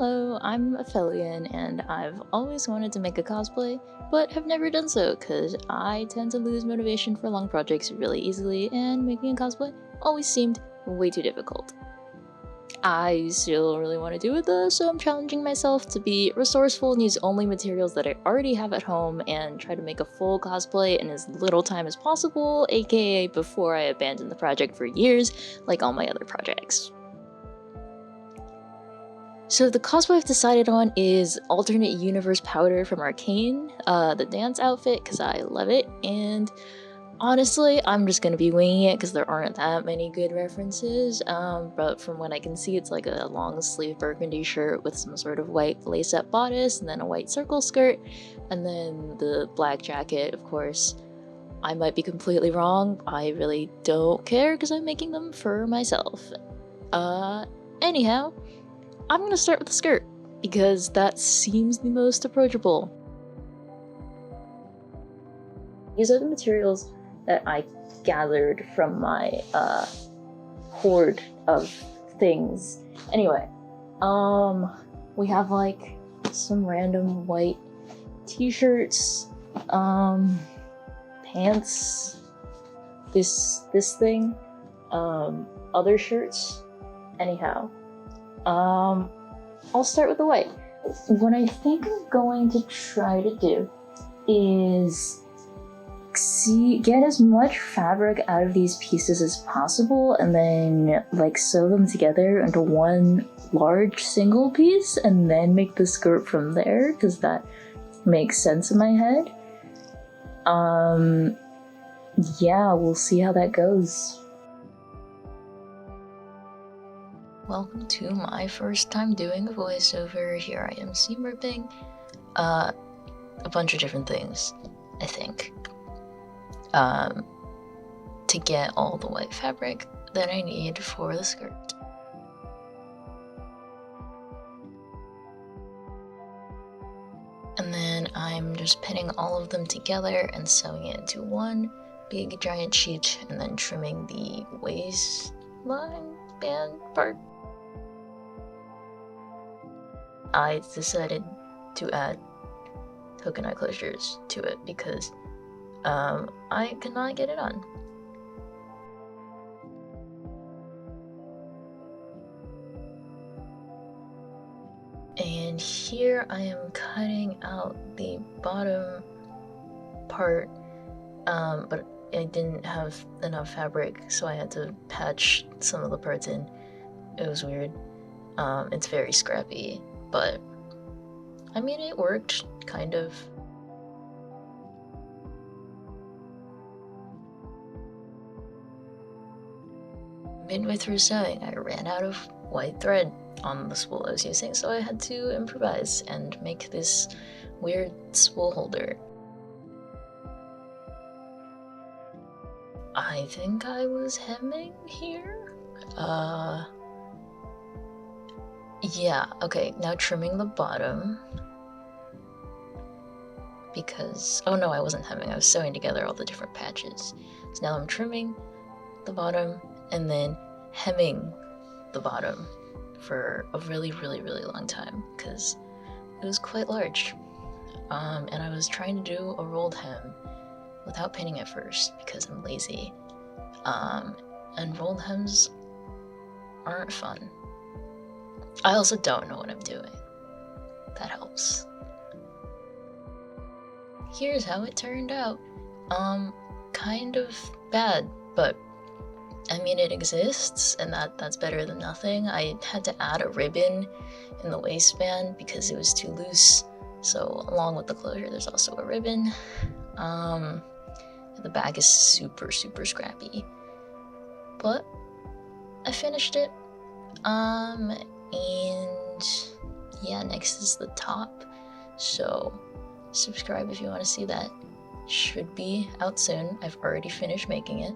Hello, I'm Aphelion, and I've always wanted to make a cosplay, but have never done so because I tend to lose motivation for long projects really easily, and making a cosplay always seemed way too difficult. I still really want to do it though, so I'm challenging myself to be resourceful and use only materials that I already have at home and try to make a full cosplay in as little time as possible, aka before I abandon the project for years, like all my other projects. So the cosplay I've decided on is Alternate Universe Powder from Arcane, the dance outfit, because I love it, and honestly, I'm just gonna be winging it because there aren't that many good references, but from what I can see, it's like a long sleeve burgundy shirt with some sort of white lace-up bodice, and then a white circle skirt, and then the black jacket, of course. I might be completely wrong, I really don't care because I'm making them for myself. Anyhow, I'm gonna start with the skirt, because that seems the most approachable. These are the materials that I gathered from my hoard of things. Anyway, we have like some random white t-shirts, pants, this thing, other shirts. Anyhow, I'll start with the white. What I think I'm going to try to do is get as much fabric out of these pieces as possible and then like sew them together into one large single piece and then make the skirt from there, because that makes sense in my head. Yeah, we'll see how that goes. Welcome to my first time doing a voiceover. Here I am seam-ripping a bunch of different things, I think, to get all the white fabric that I need for the skirt. And then I'm just pinning all of them together and sewing it into one big giant sheet, and then trimming the waistline band part. I decided to add hook and eye closures to it because I cannot get it on. And here I am cutting out the bottom part, but I didn't have enough fabric, so I had to patch some of the parts in. It was weird. It's very scrappy, but I mean, it worked, kind of. Midway through sewing, I ran out of white thread on the spool I was using, so I had to improvise and make this weird spool holder. I think I was hemming here? Yeah, okay, now trimming the bottom. Because, oh no, I wasn't hemming, I was sewing together all the different patches. So now I'm trimming the bottom and then hemming the bottom for a really long time because it was quite large. And I was trying to do a rolled hem without pinning it first because I'm lazy. And rolled hems aren't fun. I also don't know what I'm doing. That helps. Here's how it turned out. Kind of bad, but I mean, it exists, and that's better than nothing. I had to add a ribbon in the waistband because it was too loose, so along with the closure there's also a ribbon. The back is super scrappy, but I finished it. And yeah, next is the top, so subscribe if you want to see that. Should be out soon. I've already finished making it.